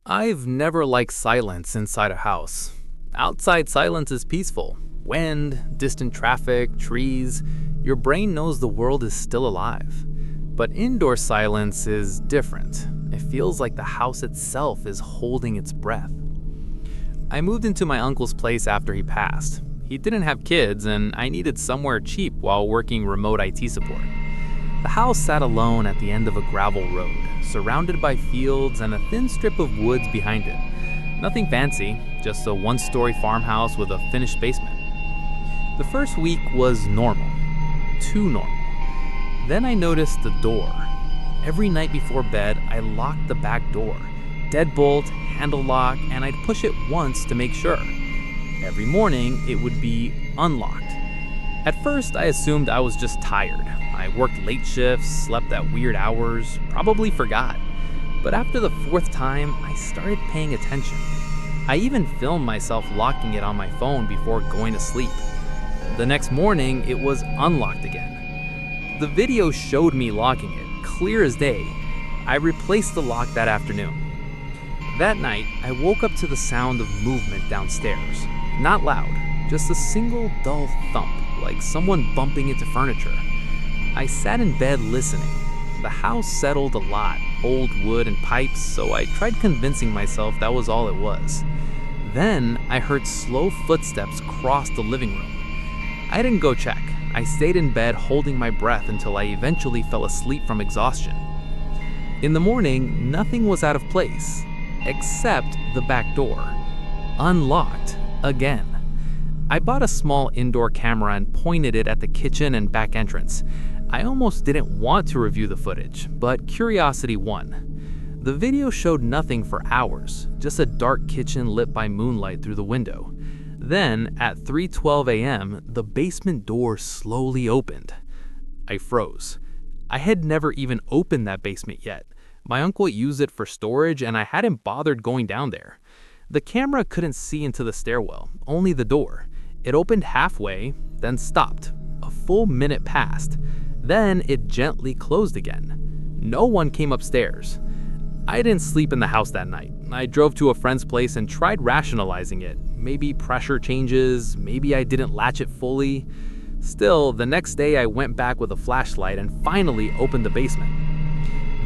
I've never liked silence inside a house. Outside silence is peaceful. Wind, distant traffic, trees. Your brain knows the world is still alive. But indoor silence is different. It feels like the house itself is holding its breath. I moved into my uncle's place after he passed. He didn't have kids, and I needed somewhere cheap while working remote IT support. The house sat alone at the end of a gravel road, surrounded by fields and a thin strip of woods behind it. Nothing fancy, just a one-story farmhouse with a finished basement. The first week was normal. Too normal. Then I noticed the door. Every night before bed, I locked the back door. Deadbolt, handle lock, and I'd push it once to make sure. Every morning, it would be unlocked. At first, I assumed I was just tired. I worked late shifts, slept at weird hours, probably forgot. But after the fourth time, I started paying attention. I even filmed myself locking it on my phone before going to sleep. The next morning, it was unlocked again. The video showed me locking it, clear as day. I replaced the lock that afternoon. That night, I woke up to the sound of movement downstairs. Not loud, just a single dull thump, like someone bumping into furniture. I sat in bed listening. The house settled a lot, old wood and pipes, so I tried convincing myself that was all it was. Then I heard slow footsteps cross the living room. I didn't go check. I stayed in bed holding my breath until I eventually fell asleep from exhaustion. In the morning, nothing was out of place, except the back door. Unlocked again. I bought a small indoor camera and pointed it at the kitchen and back entrance. I almost didn't want to review the footage, but curiosity won. The video showed nothing for hours, just a dark kitchen lit by moonlight through the window. Then, at 3:12 a.m., the basement door slowly opened. I froze. I had never even opened that basement yet. My uncle used it for storage, and I hadn't bothered going down there. The camera couldn't see into the stairwell, only the door. It opened halfway, then stopped. A full minute passed. Then it gently closed again. No one came upstairs. I didn't sleep in the house that night. I drove to a friend's place and tried rationalizing it. Maybe pressure changes, maybe I didn't latch it fully. Still, the next day I went back with a flashlight and finally opened the basement.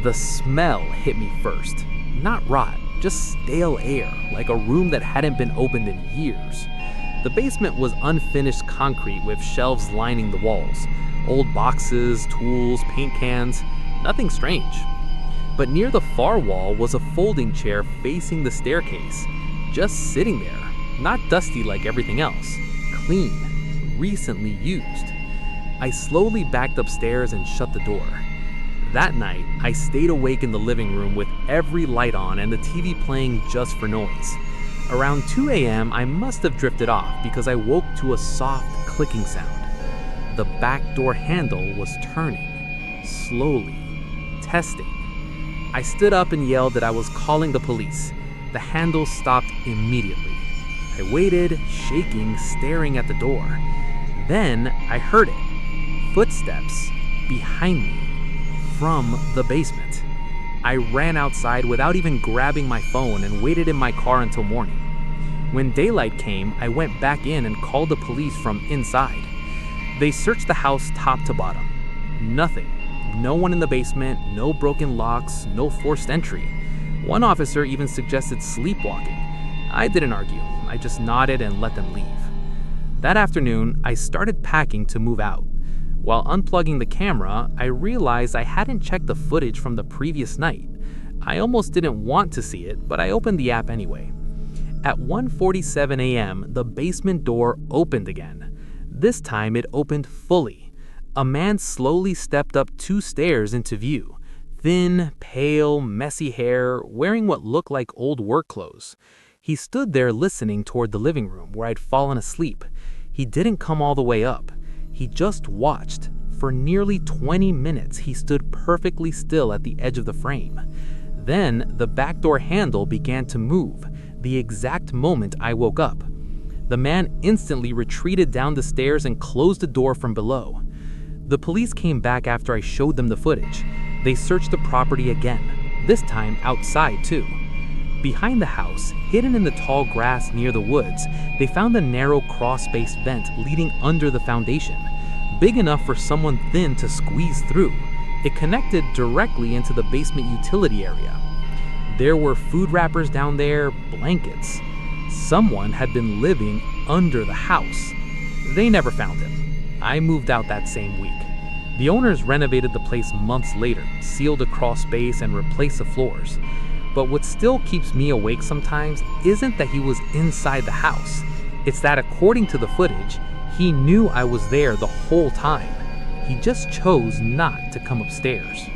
The smell hit me first. Not rot, just stale air, like a room that hadn't been opened in years. The basement was unfinished concrete with shelves lining the walls. Old boxes, tools, paint cans, nothing strange. But near the far wall was a folding chair facing the staircase, just sitting there, not dusty like everything else, clean, recently used. I slowly backed upstairs and shut the door. That night, I stayed awake in the living room with every light on and the TV playing just for noise. Around 2 a.m., I must have drifted off because I woke to a soft clicking sound. The back door handle was turning, slowly, testing. I stood up and yelled that I was calling the police. The handle stopped immediately. I waited, shaking, staring at the door. Then I heard it. Footsteps behind me from the basement. I ran outside without even grabbing my phone and waited in my car until morning. When daylight came, I went back in and called the police from inside. They searched the house top to bottom. Nothing. No one in the basement, no broken locks, no forced entry. One officer even suggested sleepwalking. I didn't argue. I just nodded and let them leave. That afternoon, I started packing to move out. While unplugging the camera, I realized I hadn't checked the footage from the previous night. I almost didn't want to see it, but I opened the app anyway. At 1:47 a.m., the basement door opened again. This time it opened fully. A man slowly stepped up 2 stairs into view. Thin, pale, messy hair, wearing what looked like old work clothes. He stood there listening toward the living room where I'd fallen asleep. He didn't come all the way up. He just watched. For nearly 20 minutes, he stood perfectly still at the edge of the frame. Then, the back door handle began to move, the exact moment I woke up. The man instantly retreated down the stairs and closed the door from below. The police came back after I showed them the footage. They searched the property again, this time outside too. Behind the house, hidden in the tall grass near the woods, they found a narrow crawl-space vent leading under the foundation, big enough for someone thin to squeeze through. It connected directly into the basement utility area. There were food wrappers down there, blankets. Someone had been living under the house. They never found him. I moved out that same week. The owners renovated the place months later, sealed the crawl space and replaced the floors. But what still keeps me awake sometimes isn't that he was inside the house. It's that according to the footage, he knew I was there the whole time. He just chose not to come upstairs.